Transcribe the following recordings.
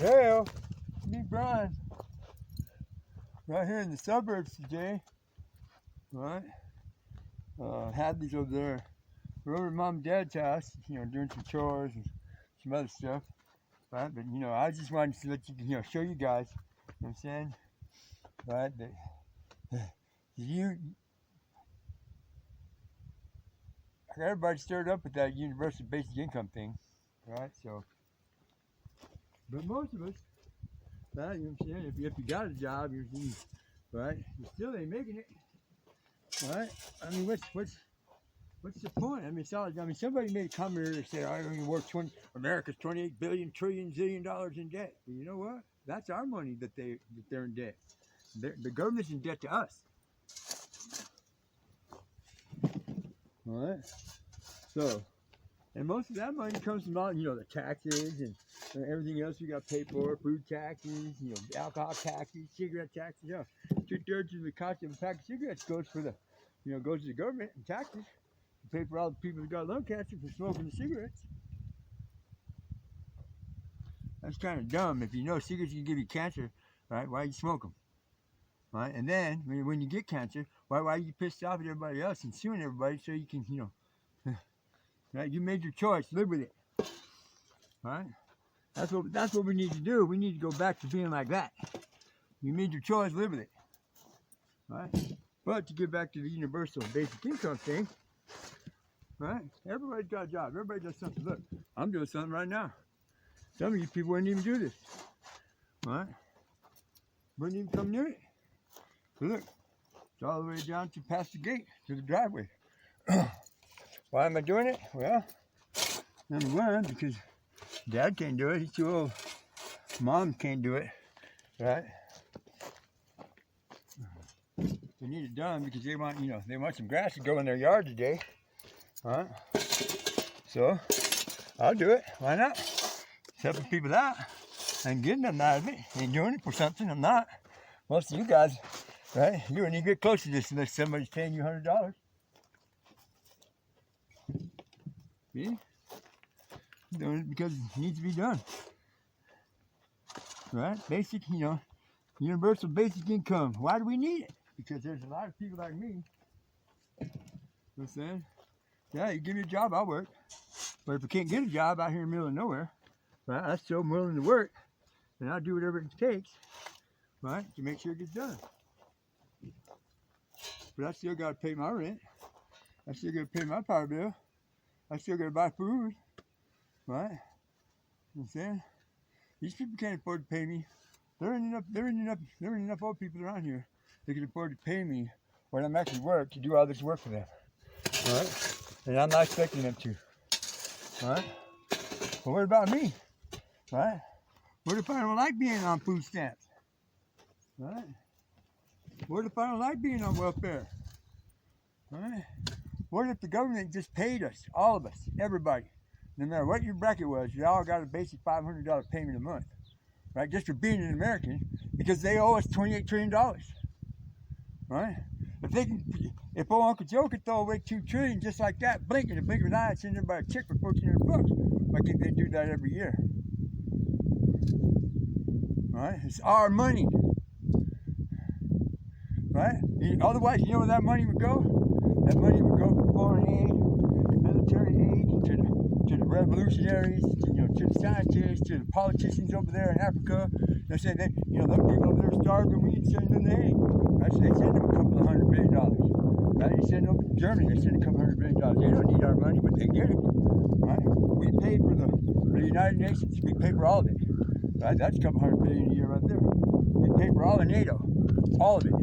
Well, me, Brian, right here in the suburbs today, right? Hadley's over there. We're over at Mom and Dad's house, doing some chores and some other stuff, right? But, I just wanted to let you, show you guys, you know what I'm saying? Right? That I got everybody stirred up with that universal basic income thing, right? So, but most of us, right, you know what I'm saying? If you got a job, right, you still ain't making it, right? I mean, what's the point? I mean, somebody made a comment earlier that said, I don't even work America's 28 billion trillion zillion dollars in debt. But you know what? That's our money that they're in debt. The government's in debt to us. All right. So, and most of that money comes from all, the taxes and everything else we got to pay for, food taxes, alcohol taxes, cigarette taxes. 2/3 of the cost of a pack of cigarettes goes to the government and taxes. To pay for all the people that got lung cancer for smoking the cigarettes. That's kind of dumb. If you know cigarettes can give you cancer, right? Why you smoke them? Right? And then when you get cancer, why are you pissed off at everybody else and suing everybody so you can, right? You made your choice. Live with it. Right? That's what we need to do. We need to go back to being like that. You made your choice. Live with it. Right? But to get back to the universal basic income thing, right? Everybody's got a job. Everybody does something. Look, I'm doing something right now. Some of you people wouldn't even do this. Right? Wouldn't even come near it. So look, it's all the way down to past the gate, to the driveway. Why am I doing it? Well, number one, because Dad can't do it. He's too old. Mom can't do it. Right? They need it done because they want some grass to go in their yard today. Right? So, I'll do it. Why not? It's helping people out. I'm getting them out of it. Ain't doing it for something. I'm not. Most of you guys, right? You wouldn't even get close to this unless somebody's paying you $100. See? Doing it because it needs to be done. Right? Basic, universal basic income. Why do we need it? Because there's a lot of people like me. You know what I'm saying? Yeah, you give me a job, I'll work. But if I can't get a job out here in the middle of nowhere, right, I'm still willing to work, and I'll do whatever it takes, right, to make sure it gets done. But I still got to pay my rent. I still got to pay my power bill. I still got to buy food, right? You know what I'm saying? These people can't afford to pay me. There ain't enough old people around here that can afford to pay me when I'm actually work to do all this work for them, right? And I'm not expecting them to, right? But what about me, right? What if I don't like being on food stamps, right? What if I don't like being on welfare, right? What if the government just paid us, all of us, everybody, no matter what your bracket was, you all got a basic $500 payment a month, right? Just for being an American, because they owe us $28 trillion, right? If old Uncle Joe could throw away $2 trillion just like that, blink in the blink of an eye, and send everybody a check for $1,400, why can't they do that every year? Right? It's our money. Right? Otherwise, you know where that money would go? That money would go for foreign aid, military aid, to the revolutionaries, to the scientists, to the politicians over there in Africa. They say that, them people over there starving, we need to send them the aid. Right? So they send them a couple of $100 billion. Right? They send them to Germany, they send a couple $100 billion. They don't need our money, but they get it. Right? We pay for the United Nations, we pay for all of it. Right? That's a couple $100 billion a year right there. We pay for all of NATO, all of it.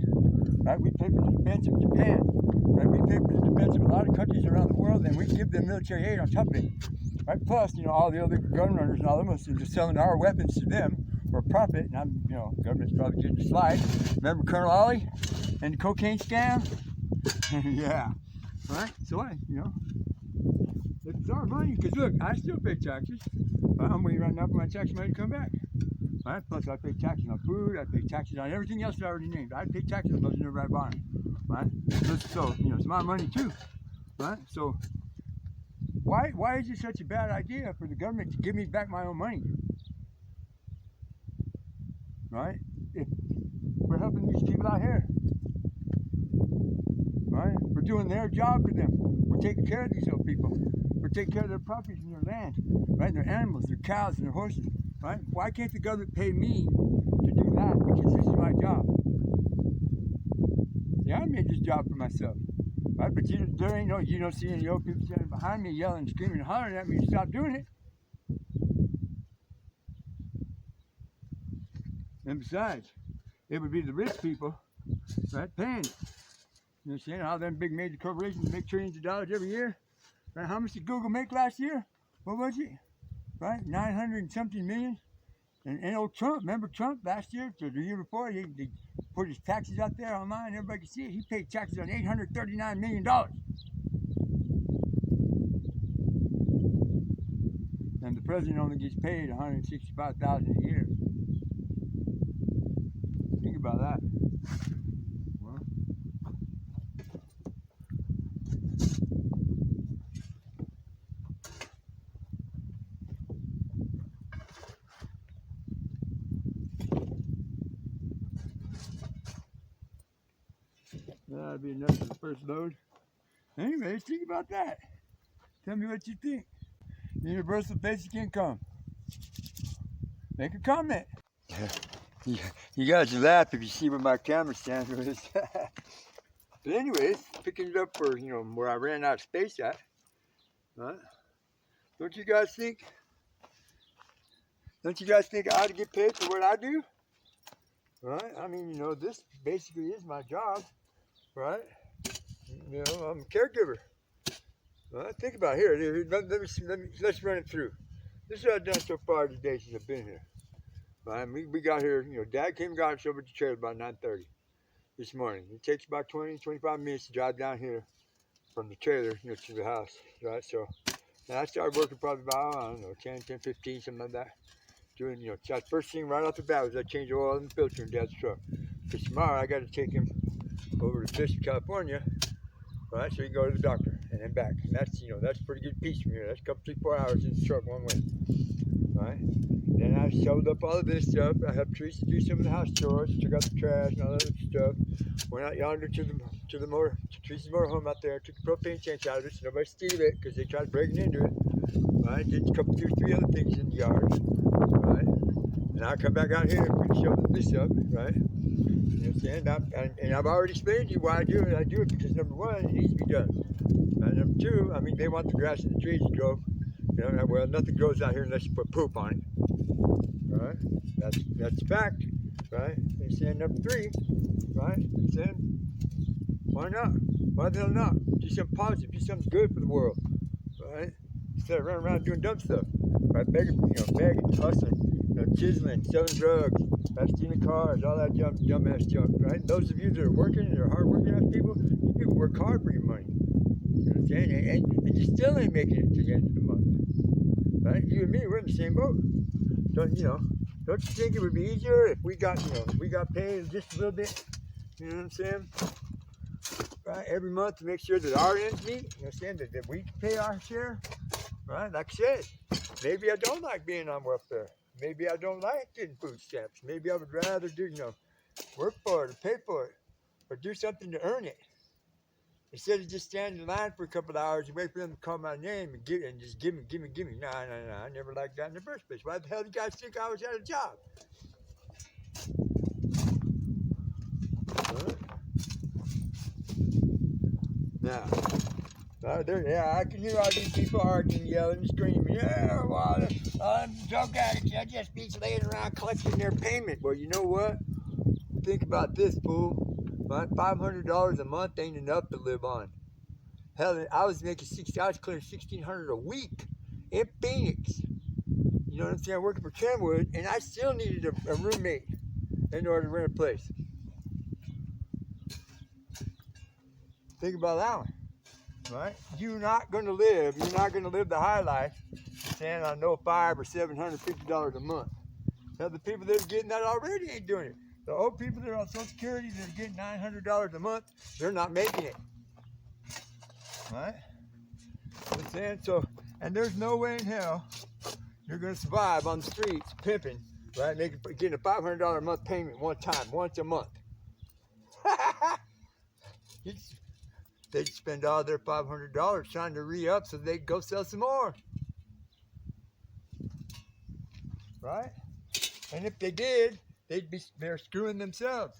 Right? We pay for the defense of Japan. Right? We pay for the defense of a lot of countries around the world, and we give them military aid on top of it. Right? Plus, all the other gun runners and all them are just selling our weapons to them for a profit. And government's probably getting a slide. Remember Colonel Ollie and the cocaine scam? Yeah. Right? So it's our money. Because look, I still pay taxes. I'm waiting right now for my tax money to come back. Right? Plus, I pay taxes on food. I pay taxes on everything else I already named. I pay taxes on those whenever I buy them. Right? So, it's my money too. Right? So, why is it such a bad idea for the government to give me back my own money? right? If we're helping these people out here, right? We're doing their job for them. We're taking care of these little people. We're taking care of their properties and their land, right? And their animals, their cows and their horses, right? Why can't the government pay me to do that? Because this is my job. Yeah, I made this job for myself, right? But there ain't no, you don't see any old people standing behind me yelling, screaming, and hollering at me to stop doing it. And besides, it would be the rich people, right, paying it. You understand how them big major corporations make trillions of dollars every year? Right? How much did Google make last year? What was it? Right? 900 and something million? And old Trump, remember Trump last year, or the year before, he put his taxes out there online, everybody could see it. He paid taxes on $839 million. And the president only gets paid $165,000 a year. Think about that. Well, that'd be enough for the first load. Anyways, think about that. Tell me what you think. Universal basic income. Make a comment. You guys laugh if you see where my camera stand is. But anyways, picking it up for, where I ran out of space at. Huh? Don't you guys think I ought to get paid for what I do? Right? I mean, this basically is my job. Right? I'm a caregiver. Right? Think about it. Here, let's run it through. This is what I've done so far today since I've been here. Right? We got here, Dad came and got us over at the trailer about 9:30 this morning. It takes about 20-25 minutes to drive down here from the trailer, to the house. Right? So, and I started working probably about, 10-15, something like that. Doing, so first thing right off the bat was I changed the oil in the filter in Dad's truck. Because tomorrow I got to take him over to Bishop, California, right? So he can go to the doctor and then back. And that's, that's a pretty good piece from here. That's a couple, 3-4 hours in the truck one way, right? Then I shoveled up all of this stuff. I helped Teresa do some of the house chores, took out the trash and all that other stuff. Went out yonder to Teresa's motorhome out there, took the propane tank out of it so nobody steal it because they tried breaking into it, right? Did a couple, 2-3 other things in the yard, right? And I come back out here and shovel this up, right? You understand? And I've already explained to you why I do it. I do it because number one, it needs to be done. And number two, I mean, they want the grass and the trees to grow. Well, nothing grows out here unless you put poop on it. Right? That's a fact. Right? You understand? Number three, right? You understand? Why not? Why the hell not? Do something positive. Do something good for the world. Right? Instead of running around doing dumb stuff. Right? Begging, hustling, chiseling, selling drugs. Stealing cars, all that dumbass junk, right? Those of you that are working and are hard-working ass people, you people work hard for your money. You understand? And you still ain't making it to the end of the month, right? You and me, we're in the same boat. Don't you think it would be easier if we got paid just a little bit? You know what I'm saying? Right? Every month to make sure that our ends meet. You understand that we can pay our share, right? Like I said, maybe I don't like being on welfare. Maybe I don't like getting food stamps. Maybe I would rather do, work for it or pay for it or do something to earn it. Instead of just standing in line for a couple of hours and wait for them to call my name and just give me. No, I never liked that in the first place. Why the hell do you guys think I was at a job? Now, I can hear all these people arguing, yelling, screaming. Yeah, well, I'm drug addicts. I just be laying around collecting their payment. Well, you know what? Think about this, fool. Right? $500 a month ain't enough to live on. Hell, I was clearing $1,600 a week in Phoenix. You know what I'm saying? Working for Kenwood, and I still needed a roommate in order to rent a place. Think about that one. Right? You're not going to live the high life saying I know $500 or $750 a month. Now the people that are getting that already ain't doing it. The old people that are on Social Security that are getting $900 a month, they're not making it. Right? I'm saying? So, and there's no way in hell you're going to survive on the streets pimping right? Getting a $500 a month payment once a month. They'd spend all their $500 trying to re-up so they'd go sell some more, right? And if they did, they're screwing themselves.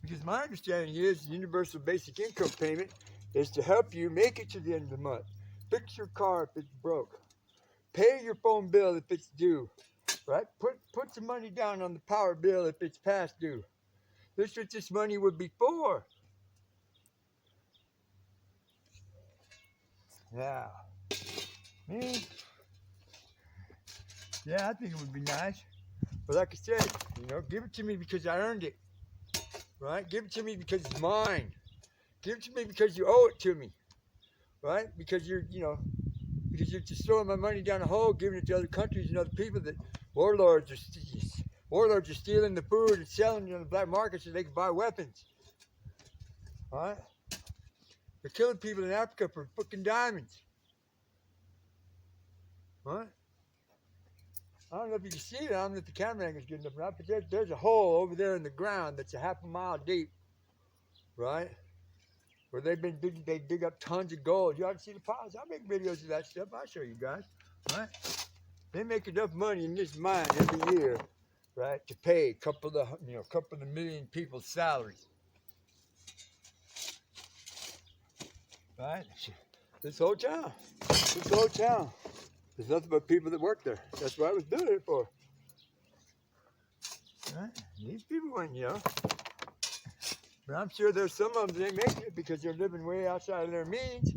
Because my understanding is the universal basic income payment is to help you make it to the end of the month. Fix your car if it's broke. Pay your phone bill if it's due, right? Put some money down on the power bill if it's past due. This is what this money would be for. Yeah. Me? Yeah, I think it would be nice. But like I said, give it to me because I earned it. Right? Give it to me because it's mine. Give it to me because you owe it to me. Right? Because you're just throwing my money down the hole, giving it to other countries and other people that warlords are stealing the food and selling it on the black market so they can buy weapons. Right? They're killing people in Africa for fucking diamonds. Right? I don't know if you can see it. I don't know if the camera angle's good enough or not, but there's a hole over there in the ground that's a half a mile deep, right? Where they dig up tons of gold. You ought to see the piles. I make videos of that stuff. I'll show you guys, right? They make enough money in this mine every year, right, to pay a couple of million people's salaries, right? This whole town. There's nothing but people that work there. That's what I was doing it for. Right? These people went, But I'm sure there's some of them that ain't making it because they're living way outside of their means.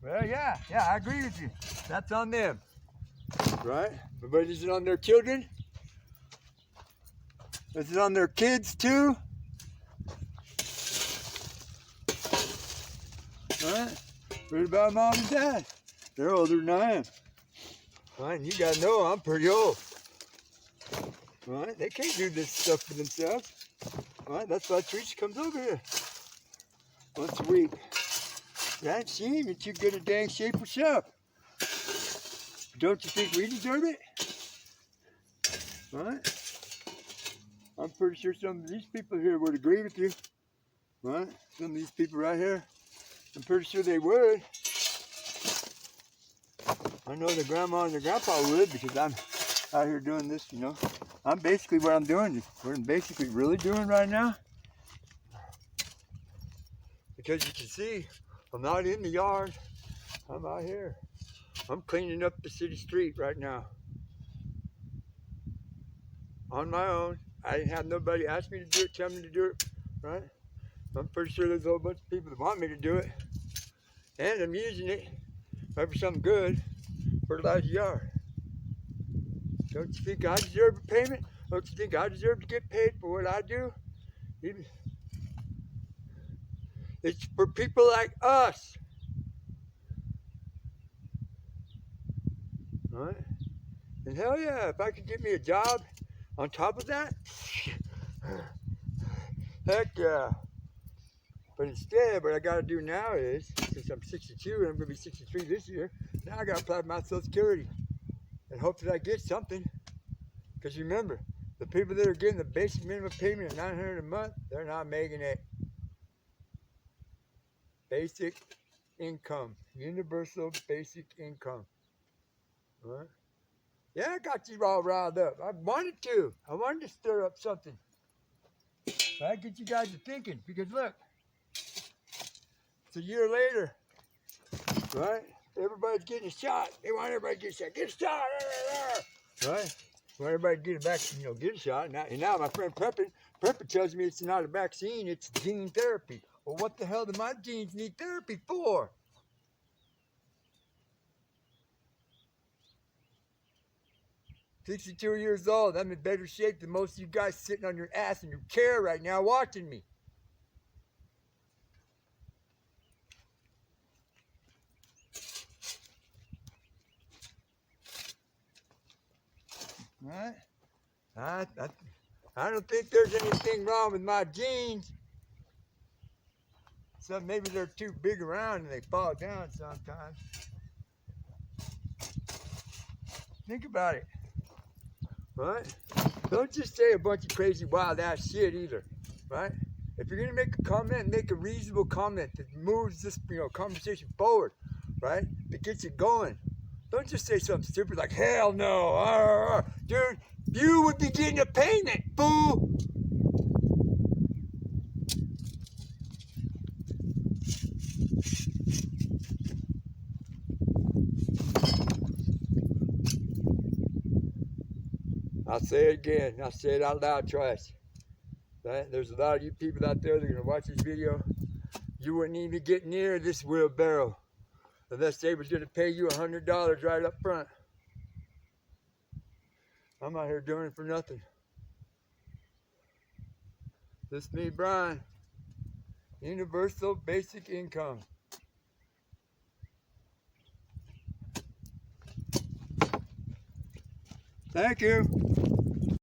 Well, yeah, I agree with you. That's on them. Right? But is it on their children? Is it on their kids too? Right? What about mom and dad? They're older than I am. Right, and you gotta know I'm pretty old. Right, they can't do this stuff for themselves. Right, that's why Teresa comes over here once a week. Right, seeing that you get a dang shape yourself. Don't you think we deserve it? Right? I'm pretty sure some of these people here would agree with you. Right? Some of these people right here, I'm pretty sure they would. I know the grandma and the grandpa would because I'm out here doing this, I'm basically what I'm doing, what I'm basically really doing right now. Because you can see, I'm not in the yard, I'm out here. I'm cleaning up the city street right now. On my own. I didn't have nobody ask me to do it, tell me to do it, right? I'm pretty sure there's a whole bunch of people that want me to do it. And I'm using it, maybe for something good. Fertilize the yard. Don't you think I deserve a payment? Don't you think I deserve to get paid for what I do? It's for people like us. Right? And hell yeah, if I could get me a job on top of that, heck yeah. But instead, what I gotta do now is, since I'm 62 and I'm gonna be 63 this year, now I gotta apply for my Social Security and hope that I get something. Because remember, the people that are getting the basic minimum payment of $900 a month, they're not making it. Basic income, universal basic income. All right? Yeah, I got you all riled up. I wanted to stir up something. Right? Get you guys to thinking. Because look, it's a year later, right? Everybody's getting a shot. They want everybody to get a shot. Get a shot, right? Want everybody to get a vaccine, get a shot. And now my friend Prepper tells me it's not a vaccine, it's gene therapy. Well, what the hell do my genes need therapy for? I'm 62 years old. I'm in better shape than most of you guys sitting on your ass in your chair right now watching me. Right? I don't think there's anything wrong with my genes. So maybe they're too big around and they fall down sometimes. Think about it. right? Don't just say a bunch of crazy wild ass shit either, right? If you're gonna make a comment, make a reasonable comment that moves this, conversation forward, right? That gets you going. Don't just say something stupid like hell no, dude. You would be getting a payment, fool. I'll say it again. I'll say it out loud twice. Right? There's a lot of you people out there that are going to watch this video. You wouldn't even get near this wheelbarrow unless they was going to pay you $100 right up front. I'm out here doing it for nothing. This is me, Brian. Universal basic income. Thank you.